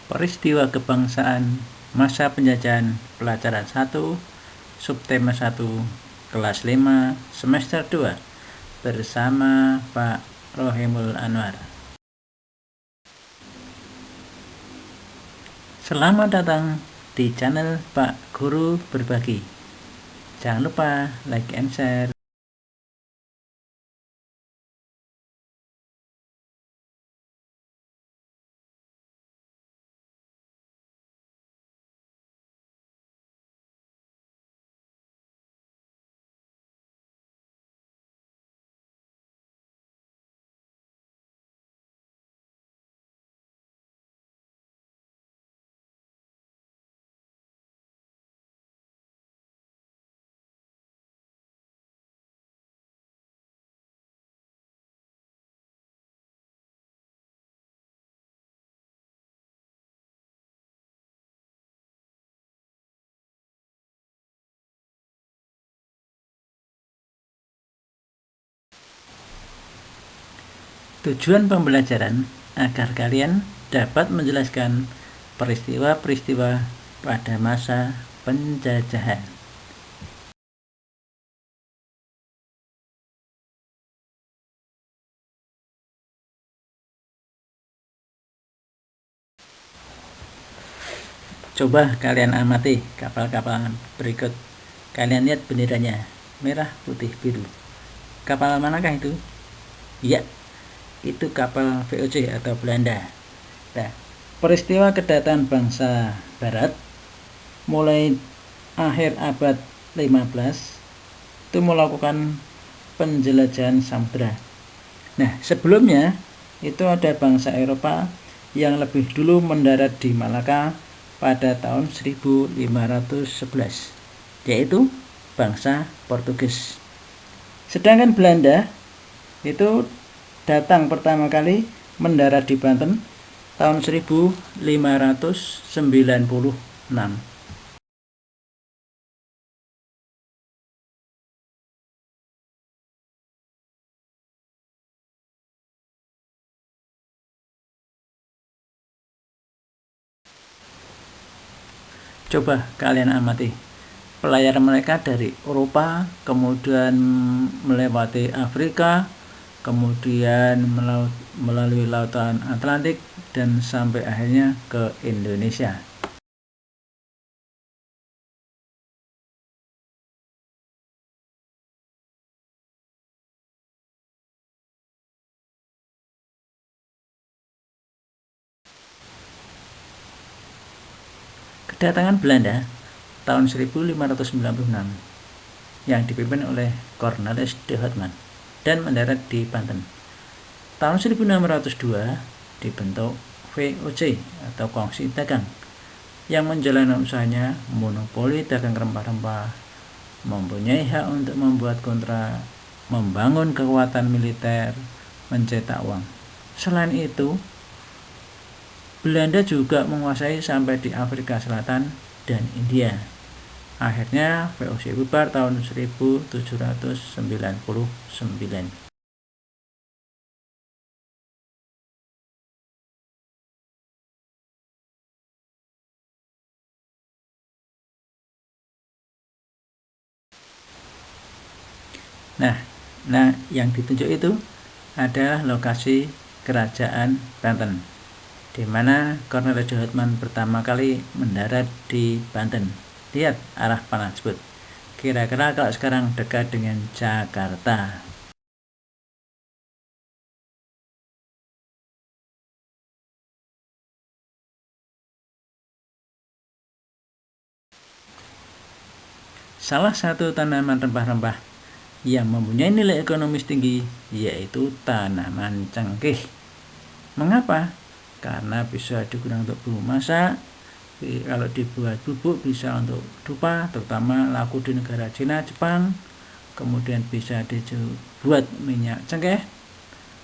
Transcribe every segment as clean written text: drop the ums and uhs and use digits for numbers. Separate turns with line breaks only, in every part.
Peristiwa kebangsaan masa penjajahan pelajaran 1, subtema 1, kelas 5, semester 2 bersama Pak Rohimul Anwar. Selamat datang di channel Pak Guru Berbagi. Jangan lupa like and share. Tujuan pembelajaran agar kalian dapat menjelaskan peristiwa-peristiwa pada masa penjajahan. Coba kalian amati kapal-kapal berikut. Kalian lihat benderanya, merah, putih, biru. Kapal manakah itu? Ya, itu kapal VOC atau Belanda. Nah, peristiwa kedatangan bangsa Barat mulai akhir abad 15 itu melakukan penjelajahan samudera. Nah, sebelumnya itu ada bangsa Eropa yang lebih dulu mendarat di Malaka pada tahun 1511, yaitu bangsa Portugis. Sedangkan Belanda itu datang pertama kali mendarat di Banten tahun 1596. Coba kalian amati pelayaran mereka dari Eropa, kemudian melewati Afrika, kemudian melalui lautan Atlantik, dan sampai akhirnya ke Indonesia. Kedatangan Belanda tahun 1596 yang dipimpin oleh Cornelis de Houtman dan mendarat di Banten. Tahun 1602 dibentuk VOC atau Kongsi Dagang yang menjalankan usahanya monopoli dagang rempah-rempah, mempunyai hak untuk membuat kontrak, membangun kekuatan militer, mencetak uang. Selain itu, Belanda juga menguasai sampai di Afrika Selatan dan India. Akhirnya VOC bubar tahun 1799. Nah, yang ditunjuk itu adalah lokasi kerajaan Banten, di mana Cornelis de Houtman pertama kali mendarat di Banten. Lihat arah panah tersebut. Kira-kira kalau sekarang dekat dengan Jakarta. Salah satu tanaman rempah-rempah yang mempunyai nilai ekonomis tinggi yaitu tanaman cengkeh. Mengapa? Karena bisa digunakan untuk bumbu masak, kalau dibuat bubuk bisa untuk dupa, terutama laku di negara Cina, Jepang. Kemudian bisa dibuat minyak cengkeh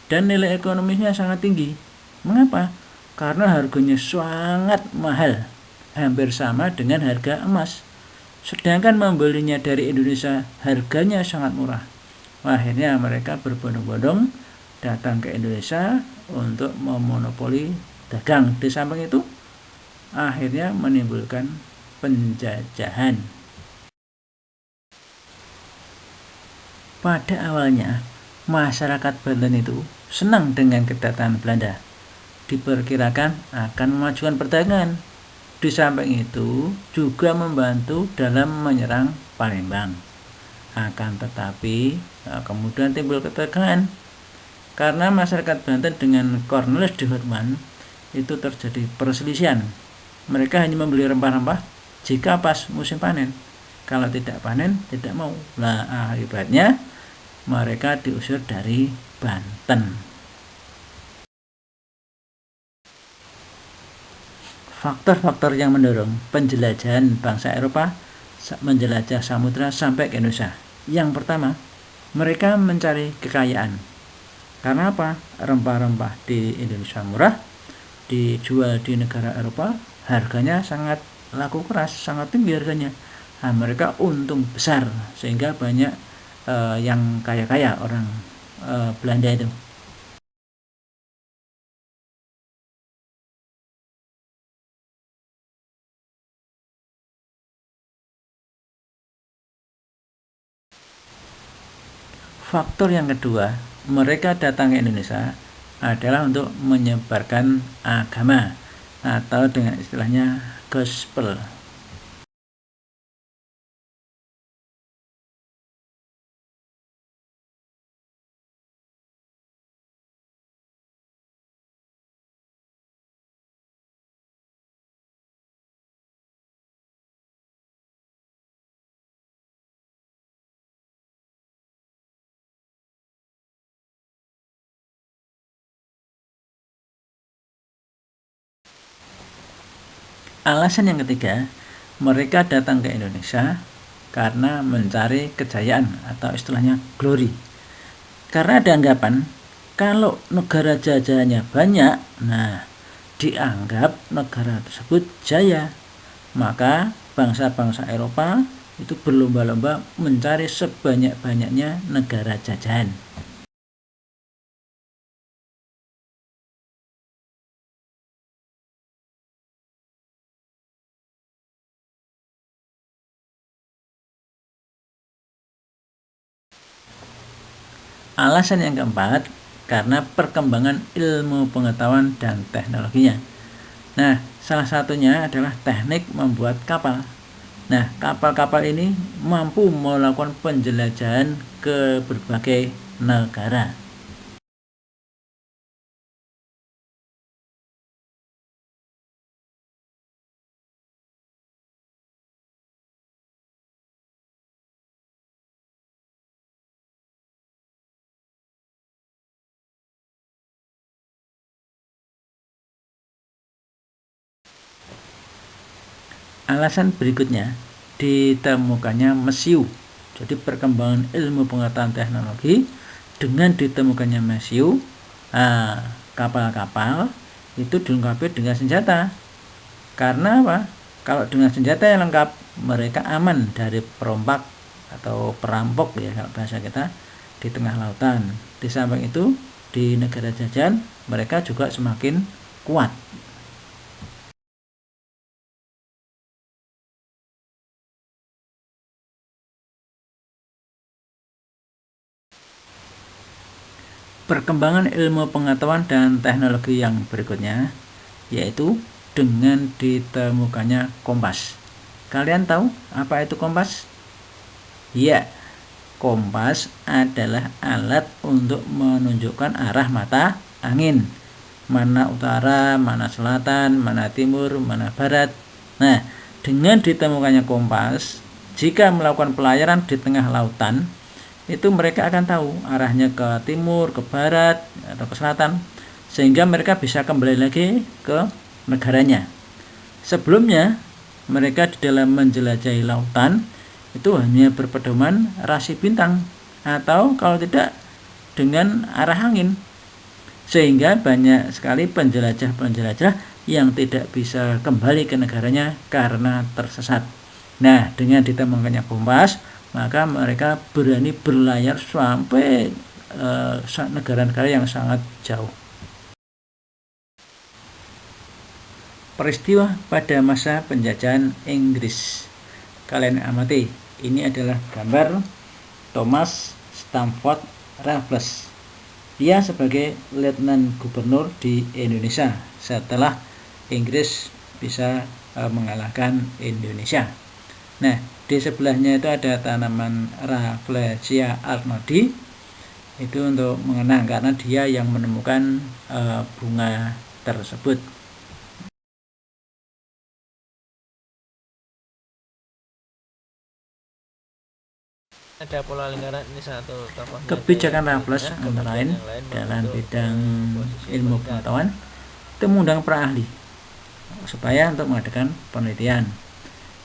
dan nilai ekonomisnya sangat tinggi. Mengapa? Karena harganya sangat mahal, hampir sama dengan harga emas. Sedangkan membelinya dari Indonesia harganya sangat murah. Akhirnya mereka berbondong-bondong datang ke Indonesia untuk memonopoli dagang. Di samping itu akhirnya menimbulkan penjajahan. Pada awalnya, masyarakat Banten itu senang dengan kedatangan Belanda. Diperkirakan akan memajukan perdagangan. Di samping itu juga membantu dalam menyerang Palembang. Akan tetapi kemudian timbul ketegangan karena masyarakat Banten dengan Cornelis de Houtman itu terjadi perselisihan. Mereka hanya membeli rempah-rempah jika pas musim panen. Kalau tidak panen, tidak mau. Nah, akibatnya mereka diusir dari Banten. Faktor-faktor yang mendorong penjelajahan bangsa Eropa menjelajah samudra sampai ke Indonesia. Yang pertama, mereka mencari kekayaan. Karena apa? Rempah-rempah di Indonesia murah, dijual di negara Eropa, harganya sangat laku keras, sangat tinggi harganya. Nah, mereka untung besar sehingga banyak yang kaya-kaya orang Belanda itu. Faktor yang kedua, mereka datang ke Indonesia adalah untuk menyebarkan agama atau dengan istilahnya gospel. Alasan yang ketiga, mereka datang ke Indonesia karena mencari kejayaan atau istilahnya glory. Karena ada anggapan kalau negara jajahannya banyak, nah dianggap negara tersebut jaya. Maka bangsa-bangsa Eropa itu berlomba-lomba mencari sebanyak-banyaknya negara jajahan. Alasan yang keempat, karena perkembangan ilmu pengetahuan dan teknologinya. Nah, salah satunya adalah teknik membuat kapal. Nah, kapal-kapal ini mampu melakukan penjelajahan ke berbagai negara. Alasan berikutnya, ditemukannya mesiu. Jadi perkembangan ilmu pengetahuan teknologi dengan ditemukannya mesiu, kapal-kapal itu dilengkapi dengan senjata. Karena apa? Kalau dengan senjata yang lengkap, mereka aman dari perompak atau perampok ya kalau bahasa kita di tengah lautan. Di samping itu, di negara jajahan mereka juga semakin kuat. Perkembangan ilmu pengetahuan dan teknologi yang berikutnya yaitu dengan ditemukannya kompas. Kalian tahu apa itu kompas? Ya, kompas adalah alat untuk menunjukkan arah mata angin. Mana utara, mana selatan, mana timur, mana barat. Nah, dengan ditemukannya kompas, jika melakukan pelayaran di tengah lautan, itu mereka akan tahu arahnya ke timur, ke barat, atau ke selatan, sehingga mereka bisa kembali lagi ke negaranya. Sebelumnya, mereka di dalam menjelajahi lautan itu hanya berpedoman rasi bintang atau kalau tidak dengan arah angin, sehingga banyak sekali penjelajah-penjelajah yang tidak bisa kembali ke negaranya karena tersesat. Nah, dengan ditemukannya kompas, maka mereka berani berlayar sampai negara-negara yang sangat jauh. Peristiwa pada masa penjajahan Inggris. Kalian amati, ini adalah gambar Thomas Stamford Raffles. Dia sebagai Letnan Gubernur di Indonesia setelah Inggris bisa mengalahkan Indonesia. Nah, di sebelahnya itu ada tanaman Rafflesia arnoldi. Itu untuk mengenang karena dia yang menemukan bunga tersebut.
Ada pola lingkaran, ini satu tokohnya.
Kebijakan Raffles antara lain dalam bidang ilmu pengetahuan itu mengundang para ahli supaya untuk mengadakan penelitian.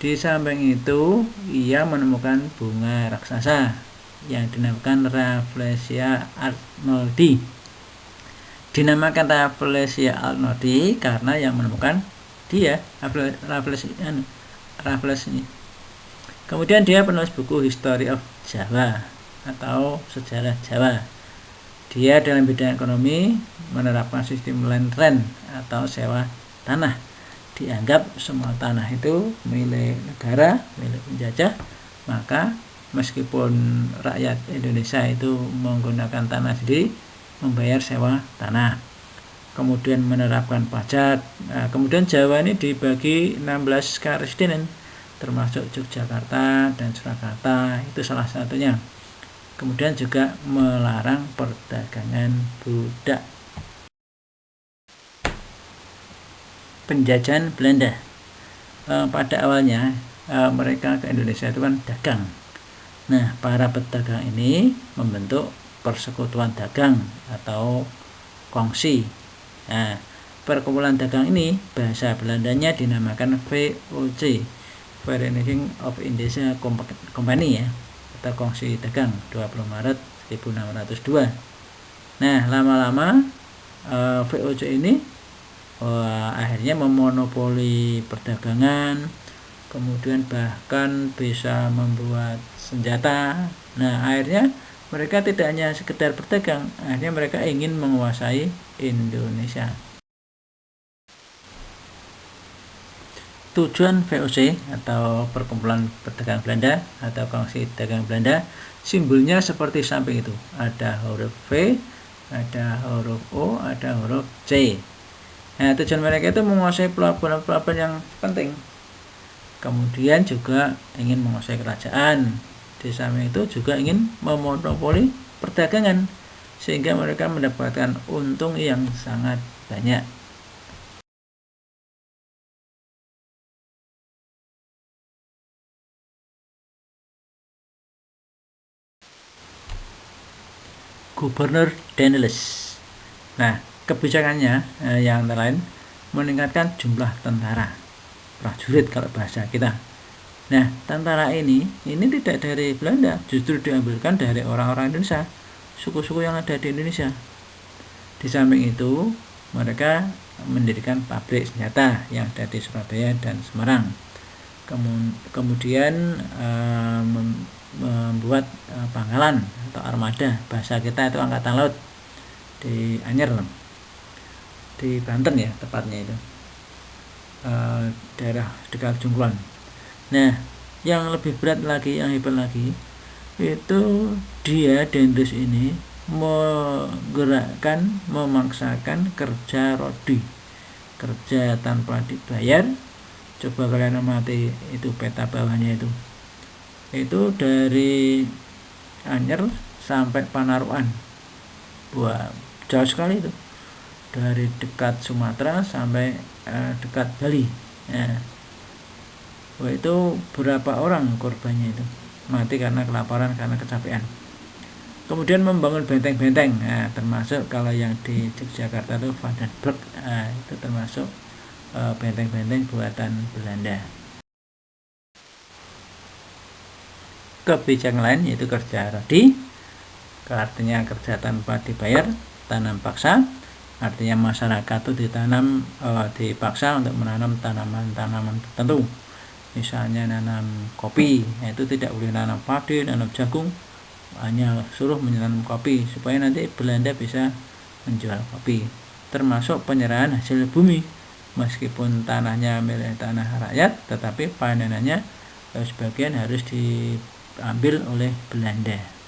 Di samping itu ia menemukan bunga raksasa yang dinamakan Rafflesia arnoldi. Dinamakan Rafflesia arnoldi karena yang menemukan dia Raffles ini. Kemudian dia penulis buku History of Java atau Sejarah Jawa. Dia dalam bidang ekonomi menerapkan sistem land rent atau sewa tanah. Dianggap semua tanah itu milik negara, milik penjajah, maka meskipun rakyat Indonesia itu menggunakan tanah sendiri, membayar sewa tanah. Kemudian menerapkan pajak. Nah, kemudian Jawa ini dibagi 16 karesdenen, termasuk Yogyakarta dan Surakarta, itu salah satunya. Kemudian juga melarang perdagangan budak. Penjajahan Belanda. Pada awalnya mereka ke Indonesia itu kan dagang. Nah, para pedagang ini membentuk persekutuan dagang atau kongsi. Nah, perkumpulan dagang ini bahasa Belandanya dinamakan VOC, Vereniging of Indonesia Company ya, atau kongsi dagang 20 Maret 1602. Nah, lama-lama VOC ini akhirnya memonopoli perdagangan, kemudian bahkan bisa membuat senjata. Nah, akhirnya mereka tidak hanya sekedar berdagang, akhirnya mereka ingin menguasai Indonesia. Tujuan VOC atau Perkumpulan Perdagangan Belanda atau Kongsi Dagang Belanda, simbolnya seperti samping itu. Ada huruf V, ada huruf O, ada huruf C. Nah, tujuan mereka itu menguasai pelabuhan-pelabuhan yang penting. Kemudian juga ingin menguasai kerajaan. Di samping itu juga ingin memonopoli perdagangan sehingga mereka mendapatkan untung yang sangat banyak. Gubernur Danielis. Nah, kebijakannya yang lain meningkatkan jumlah tentara, prajurit kalau bahasa kita. Nah, tentara ini tidak dari Belanda, justru diambilkan dari orang-orang Indonesia, suku-suku yang ada di Indonesia. Di samping itu, mereka mendirikan pabrik senjata yang ada di Surabaya dan Semarang. Kemudian membuat pangkalan atau armada, bahasa kita itu angkatan laut di Anyer, di Banten ya tepatnya itu, daerah dekat Jungkruan. Nah, yang lebih berat lagi, yang hebat lagi, itu dia Danielis ini memaksakan kerja rodi, kerja tanpa dibayar. Coba kalian amati itu peta bawahnya itu dari Anyer sampai Panarukan, wah jauh sekali itu, dari dekat Sumatera sampai dekat Bali. Nah, wah itu berapa orang korbannya itu mati karena kelaparan, karena kecapean. Kemudian membangun benteng-benteng, nah, termasuk kalau yang di Yogyakarta itu Vandenberg, nah, itu termasuk benteng-benteng buatan Belanda. Kebijakan lain yaitu kerja rodi, artinya kerja tanpa dibayar, tanam paksa, artinya masyarakat itu dipaksa untuk menanam tanaman-tanaman tertentu. Misalnya nanam kopi, itu tidak boleh nanam padi, nanam jagung, hanya suruh menanam kopi supaya nanti Belanda bisa menjual kopi. Termasuk penyerahan hasil bumi, meskipun tanahnya milik tanah rakyat, tetapi panenannya sebagian harus diambil oleh Belanda.